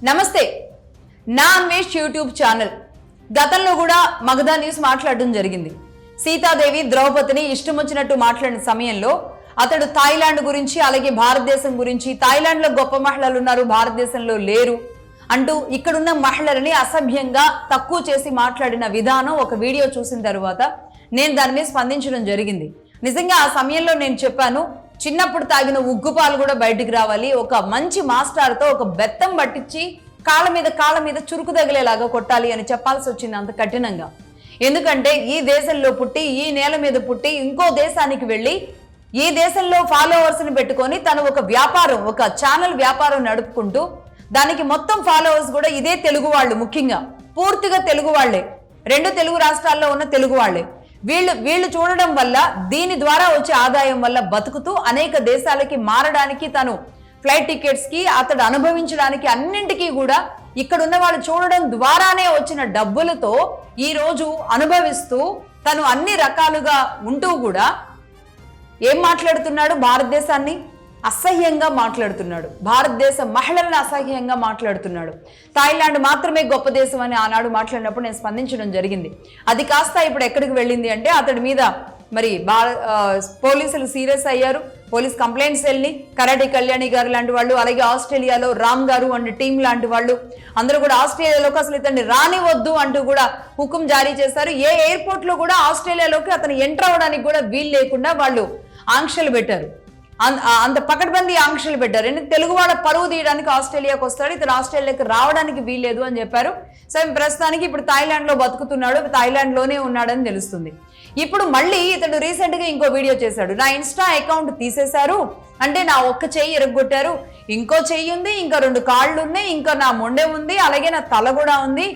నమస్తే నా Anvesh YouTube channel గతంలో కూడా మగధా న్యూస్ మాట్లాడడం జరిగింది. సీతాదేవి ద్రౌపదిని ఇష్టం వచ్చినట్టు మాట్లాడిన సమయంలో అతడు థాయిలాండ్ గురించి అలాగే భారతదేశం గురించి థాయిలాండ్ లో గొప్ప మహిళలు ఉన్నారు భారతదేశంలో లేరు అంటూ ఇక్కడున్న మహిళలని అసభ్యంగా తక్కువ చేసి మాట్లాడిన విధానం ఒక వీడియో చూసిన తర్వాత నేను దాని మీద స్పందించడం జరిగింది. నిజంగా ఆ సమయంలో నేను చెప్పాను, చిన్నప్పుడు తాగిన ఉగ్గుపాలు కూడా బయటికి రావాలి, ఒక మంచి మాస్టర్తో ఒక బెత్తం పట్టించి కాళ్ళ మీద చురుకు తగిలేలాగా కొట్టాలి అని చెప్పాల్సి వచ్చింది అంత కఠినంగా. ఎందుకంటే ఈ దేశంలో పుట్టి ఈ నేల మీద పుట్టి ఇంకో దేశానికి వెళ్ళి ఈ దేశంలో ఫాలోవర్స్ని పెట్టుకొని తను ఒక వ్యాపారం ఒక ఛానల్ వ్యాపారం నడుపుకుంటూ దానికి మొత్తం ఫాలోవర్స్ కూడా ఇదే తెలుగు వాళ్ళు, ముఖ్యంగా పూర్తిగా తెలుగు వాళ్లే, 2 తెలుగు రాష్ట్రాల్లో ఉన్న తెలుగు వాళ్లే. వీళ్ళు చూడడం వల్ల దీని ద్వారా వచ్చే ఆదాయం వల్ల బతుకుతూ అనేక దేశాలకి మారడానికి తను ఫ్లైట్ టికెట్స్ కి అతడు అనుభవించడానికి అన్నింటికీ కూడా ఇక్కడ ఉన్న వాళ్ళు చూడడం ద్వారానే వచ్చిన డబ్బులతో ఈ రోజు అనుభవిస్తూ తను అన్ని రకాలుగా ఉంటూ కూడా ఏం మాట్లాడుతున్నాడు? భారతదేశాన్ని అసహ్యంగా మాట్లాడుతున్నాడు, భారతదేశ మహిళలను అసహ్యంగా మాట్లాడుతున్నాడు. థాయిలాండ్ మాత్రమే గొప్ప దేశం అని ఆనాడు మాట్లాడినప్పుడు నేను స్పందించడం జరిగింది. అది కాస్త ఇప్పుడు ఎక్కడికి వెళ్ళింది అంటే అతడి మీద మరి పోలీసులు సీరియస్ అయ్యారు. పోలీస్ కంప్లైంట్స్ వెళ్ళి కరాటి కళ్యాణి గారు లాంటి వాళ్ళు, అలాగే ఆస్ట్రేలియాలో రామ్ గారు అండ్ టీం లాంటి వాళ్ళు అందరూ కూడా ఆస్ట్రేలియాలోకి అసలు ఇతన్ని రానివద్దు అంటూ కూడా హుకుం జారీ చేశారు. ఏ ఎయిర్పోర్ట్ లో కూడా ఆస్ట్రేలియాలోకి అతను ఎంటర్ అవ్వడానికి కూడా వీలు లేకుండా వాళ్ళు ఆంక్షలు పెట్టారు, అంత పకడ్బందీ ఆంక్షలు పెట్టారు. తెలుగు వాళ్ళ పరువు తీయడానికి ఆస్ట్రేలియాకి వస్తాడు, ఇతను ఆస్ట్రేలియాకి రావడానికి వీల్లేదు అని చెప్పారు. సో ప్రస్తుతానికి ఇప్పుడు థాయిలాండ్ లో బతుకుతున్నాడు, థాయిలాండ్ లోనే ఉన్నాడని తెలుస్తుంది. ఇప్పుడు మళ్ళీ ఇతడు రీసెంట్ గా ఇంకో వీడియో చేశాడు. నా ఇన్స్టా అకౌంట్ తీసేశారు అంటే నా ఒక్క చెయ్యి ఎరగొట్టారు, ఇంకో చెయ్యి ఉంది, ఇంకా 2 కాళ్ళు ఉన్నాయి, ఇంకా నా మొండె ఉంది, అలాగే నా తల కూడా ఉంది.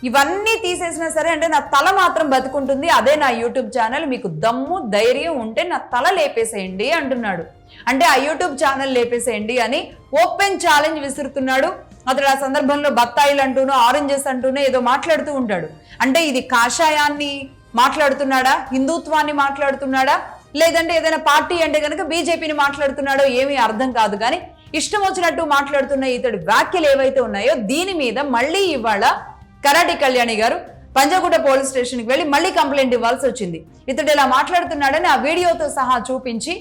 ఇవన్నీ తీసేసినా సరే అంటే నా తల మాత్రం బతుకుంటుంది, అదే నా యూట్యూబ్ ఛానల్. మీకు దమ్ము ధైర్యం ఉంటే నా తల లేపేసేయండి అంటున్నాడు. అంటే ఆ యూట్యూబ్ ఛానల్ లేపేసేయండి అని ఓపెన్ ఛాలెంజ్ విసురుతున్నాడు. అతడు ఆ సందర్భంలో బత్తాయిలు అంటూనో ఆరెంజెస్ అంటూనో ఏదో మాట్లాడుతూ ఉంటాడు. అంటే ఇది కాషాయాన్ని మాట్లాడుతున్నాడా, హిందుత్వాన్ని మాట్లాడుతున్నాడా, లేదంటే ఏదైనా పార్టీ అంటే కనుక బీజేపీని మాట్లాడుతున్నాడో ఏమీ అర్థం కాదు. కానీ ఇష్టం వచ్చినట్టు మాట్లాడుతున్న ఇతడి వ్యాఖ్యలు ఏవైతే ఉన్నాయో దీని మీద మళ్ళీ ఇవాళ కరాటి కళ్యాణి గారు పంజాగుట్ట పోలీస్ స్టేషన్కి వెళ్ళి మళ్ళీ కంప్లైంట్ ఇవ్వాల్సి వచ్చింది. ఇతడు ఇలా మాట్లాడుతున్నాడని ఆ వీడియోతో సహా చూపించి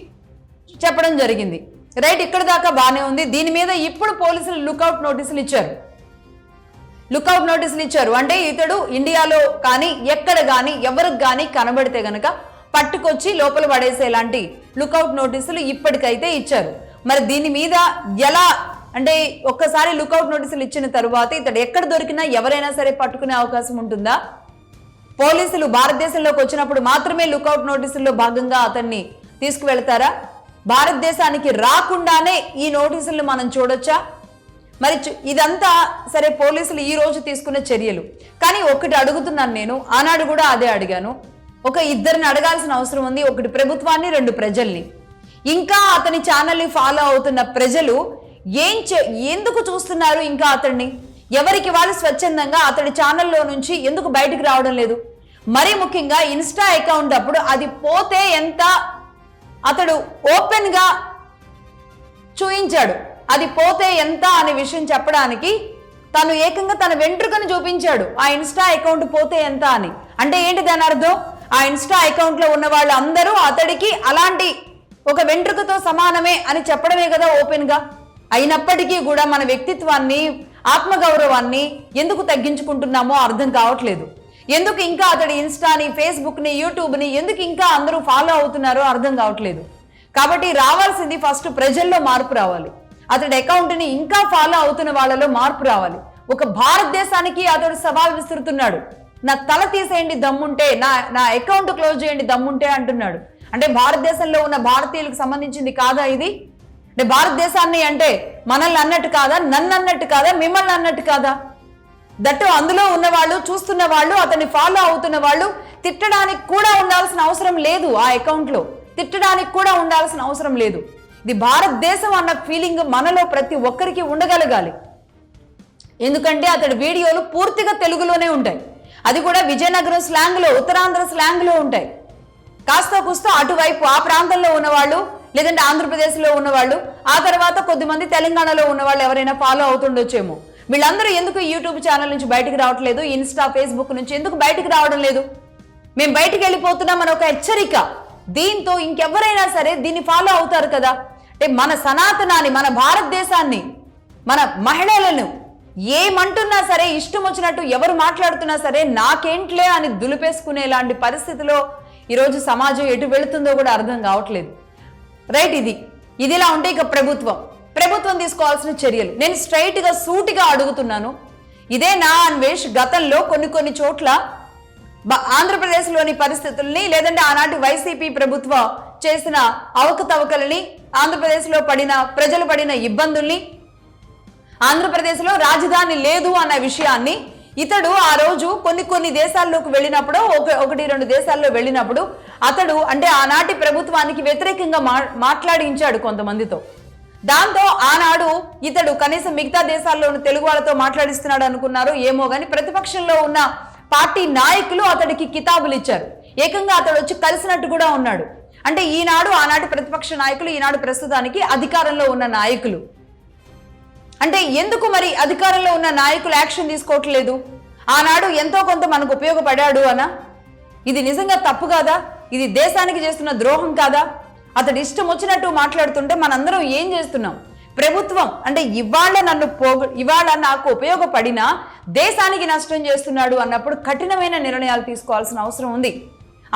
చెప్పడం జరిగింది. రైట్, ఇక్కడ దాకా బాగానే ఉంది. దీని మీద ఇప్పుడు పోలీసులు లుకౌట్ నోటీసులు ఇచ్చారు. అంటే ఇతడు ఇండియాలో కానీ ఎక్కడ కానీ ఎవరికి కానీ కనబడితే గనక పట్టుకొచ్చి లోపల పడేసేలాంటి లుకౌట్ నోటీసులు ఇప్పటికైతే ఇచ్చారు. మరి దీని మీద ఎలా అంటే ఒక్కసారి లుకౌట్ నోటీసులు ఇచ్చిన తరువాత ఇతడు ఎక్కడ దొరికినా ఎవరైనా సరే పట్టుకునే అవకాశం ఉంటుందా? పోలీసులు భారతదేశంలోకి వచ్చినప్పుడు మాత్రమే లుకౌట్ నోటీసుల్లో భాగంగా అతన్ని తీసుకువెళ్తారా? భారతదేశానికి రాకుండానే ఈ నోటీసులను మనం చూడొచ్చా? మరి ఇదంతా సరే పోలీసులు ఈ రోజు తీసుకున్న చర్యలు. కానీ ఒకటి అడుగుతున్నాను నేను, ఆనాడు కూడా అదే అడిగాను. ఒక ఇద్దరిని అడగాల్సిన అవసరం ఉంది, ఒకటి ప్రభుత్వాన్ని, 2 ప్రజల్ని. ఇంకా అతని ఛానల్ని ఫాలో అవుతున్న ప్రజలు ఎందుకు చూస్తున్నారు? ఇంకా అతన్ని ఎవరికి వాళ్ళు స్వచ్ఛందంగా అతడి ఛానల్లో నుంచి ఎందుకు బయటకు రావడం లేదు? మరీ ముఖ్యంగా ఇన్స్టా అకౌంట్ అప్పుడు అది పోతే ఎంత అతడు ఓపెన్ గా చూయించాడు, అది పోతే ఎంత అనే విషయం చెప్పడానికి తను ఏకంగా తన వెంట్రుకను చూపించాడు, ఆ ఇన్స్టా అకౌంట్ పోతే ఎంత అని. అంటే ఏంటి దాని అర్థం? ఆ ఇన్స్టా అకౌంట్ లో ఉన్న వాళ్ళు అందరూ అతడికి అలాంటి ఒక వెంట్రుకతో సమానమే అని చెప్పడమే కదా ఓపెన్ గా. అయినప్పటికీ కూడా మన వ్యక్తిత్వాన్ని, ఆత్మగౌరవాన్ని ఎందుకు తగ్గించుకుంటున్నామో అర్థం కావట్లేదు. ఎందుకు ఇంకా అతడి ఇన్స్టాని, ఫేస్బుక్ని, యూట్యూబ్ని ఎందుకు ఇంకా అందరూ ఫాలో అవుతున్నారో అర్థం కావట్లేదు. కాబట్టి రావాల్సింది ఫస్ట్ ప్రజల్లో మార్పు రావాలి, అతడి అకౌంట్ని ఇంకా ఫాలో అవుతున్న వాళ్ళలో మార్పు రావాలి. ఒక భారతదేశానికి అతడు సవాల్ విసురుతున్నాడు, నా తల తీసేయండి దమ్ముంటే, నా అకౌంట్ క్లోజ్ చేయండి దమ్ముంటే అంటున్నాడు. అంటే భారతదేశంలో ఉన్న భారతీయులకు సంబంధించింది కాదా ఇది? అంటే భారతదేశాన్ని అంటే మనల్ని అన్నట్టు కాదా, నన్ను అన్నట్టు కాదా, మిమ్మల్ని అన్నట్టు కాదా? దట్టు అందులో ఉన్న వాళ్ళు, చూస్తున్న వాళ్ళు, అతన్ని ఫాలో అవుతున్న వాళ్ళు తిట్టడానికి కూడా ఉండాల్సిన అవసరం లేదు. ఆ అకౌంట్లో తిట్టడానికి కూడా ఉండాల్సిన అవసరం లేదు. ఇది భారతదేశం అన్న ఫీలింగ్ మనలో ప్రతి ఒక్కరికి ఉండగలగాలి. ఎందుకంటే అతడి వీడియోలు పూర్తిగా తెలుగులోనే ఉంటాయి, అది కూడా విజయనగరం స్లాంగ్లో, ఉత్తరాంధ్ర స్లాంగ్లో ఉంటాయి. కాస్త కూస్తో అటువైపు ఆ ప్రాంతంలో ఉన్నవాళ్ళు, లేదంటే ఆంధ్రప్రదేశ్లో ఉన్నవాళ్ళు, ఆ తర్వాత కొద్దిమంది తెలంగాణలో ఉన్నవాళ్ళు ఎవరైనా ఫాలో అవుతుండొచ్చేమో. వీళ్ళందరూ ఎందుకు యూట్యూబ్ ఛానల్ నుంచి బయటకు రావట్లేదు, ఇన్స్టా ఫేస్బుక్ నుంచి ఎందుకు బయటకు రావడం లేదు? మేము బయటకు వెళ్ళిపోతున్నామని ఒక హెచ్చరిక. దీంతో ఇంకెవరైనా సరే దీన్ని ఫాలో అవుతారు కదా. అంటే మన సనాతనాన్ని, మన భారతదేశాన్ని, మన మహిళలను ఏమంటున్నా సరే, ఇష్టం వచ్చినట్టు ఎవరు మాట్లాడుతున్నా సరే నాకేంట్లే అని దులిపేసుకునేలాంటి పరిస్థితిలో ఈరోజు సమాజం ఎటు వెళుతుందో కూడా అర్థం కావట్లేదు. రైట్, ఇదిలా ఉంటే ఇక ప్రభుత్వం తీసుకోవాల్సిన చర్యలు నేను స్ట్రైట్గా సూటిగా అడుగుతున్నాను. ఇదే నా అన్వేష్ గతంలో కొన్ని చోట్ల ఆంధ్రప్రదేశ్లోని పరిస్థితుల్ని, లేదంటే ఆనాటి వైసీపీ ప్రభుత్వం చేసిన అవకతవకలని, ఆంధ్రప్రదేశ్లో ప్రజలు పడిన ఇబ్బందుల్ని, ఆంధ్రప్రదేశ్లో రాజధాని లేదు అన్న విషయాన్ని ఇతడు ఆ రోజు కొన్ని దేశాల్లోకి వెళ్ళినప్పుడు, 1-2 దేశాల్లో వెళ్ళినప్పుడు అతడు అంటే ఆనాటి ప్రభుత్వానికి వ్యతిరేకంగా మాట్లాడించాడు కొంతమందితో. దాంతో ఆనాడు ఇతడు కనీసం మిగతా దేశాల్లోని తెలుగు వాళ్ళతో మాట్లాడిస్తున్నాడు అనుకున్నారు ఏమో గాని, ప్రతిపక్షంలో ఉన్న పార్టీ నాయకులు అతడికి కితాబులు ఇచ్చారు. ఏకంగా అతడు వచ్చి కలిసినట్టు కూడా ఉన్నాడు. అంటే ఈనాడు ఆనాటి ప్రతిపక్ష నాయకులు, ఈనాడు ప్రస్తుతానికి అధికారంలో ఉన్న నాయకులు. అంటే ఎందుకు మరి అధికారంలో ఉన్న నాయకులు యాక్షన్ తీసుకోవట్లేదు? ఆనాడు ఎంతో కొంత మనకు ఉపయోగపడాడు అనా? ఇది నిజంగా తప్పు కాదా? ఇది దేశానికి చేస్తున్న ద్రోహం కాదా? అతడు ఇష్టం వచ్చినట్టు మాట్లాడుతుంటే మనందరం ఏం చేస్తున్నాం? ప్రభుత్వం అంటే ఇవాళ నాకు ఉపయోగపడినా దేశానికి నష్టం చేస్తున్నాడు అన్నప్పుడు కఠినమైన నిర్ణయాలు తీసుకోవాల్సిన అవసరం ఉంది.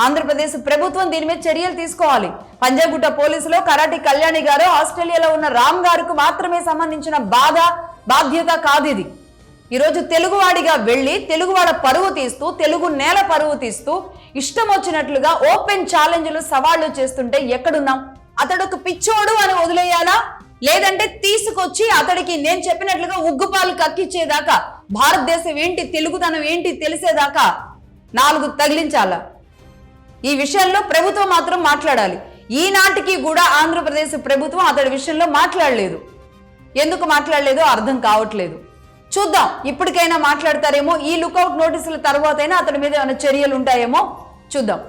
ఆంధ్రప్రదేశ్ ప్రభుత్వం దీని మీద చర్యలు తీసుకోవాలి. పంజాగుట్ట పోలీసులో కరాటి కళ్యాణి గారు, ఆస్ట్రేలియాలో ఉన్న రామ్ గారికి మాత్రమే సంబంధించిన బాధ్యత కాదు ఇది. ఈరోజు తెలుగువాడిగా వెళ్ళి తెలుగువాడ పరువు తీస్తూ, తెలుగు నేల పరువు తీస్తూ ఇష్టం వచ్చినట్లుగా ఓపెన్ ఛాలెంజ్లు, సవాళ్లు చేస్తుంటే ఎక్కడున్నాం? అతడు ఒక పిచ్చోడు అని వదిలేయాలా? లేదంటే తీసుకొచ్చి అతడికి నేను చెప్పినట్లుగా ఉగ్గుపాలు కక్కిచ్చేదాకా, భారతదేశం ఏంటి, తెలుగుతనం ఏంటి తెలిసేదాకా 4 తగిలించాలా? ఈ విషయంలో ప్రభుత్వం మాత్రం మాట్లాడాలి. ఈనాటికి కూడా ఆంధ్రప్రదేశ్ ప్రభుత్వం అతడి విషయంలో మాట్లాడలేదు. ఎందుకు మాట్లాడలేదో అర్థం కావట్లేదు. చూద్దాం, ఇప్పటికైనా మాట్లాడతారేమో. ఈ లుకౌట్ నోటీసుల తర్వాతైనా అతడి మీద ఏమైనా చర్యలు ఉంటాయేమో చూద్దాం.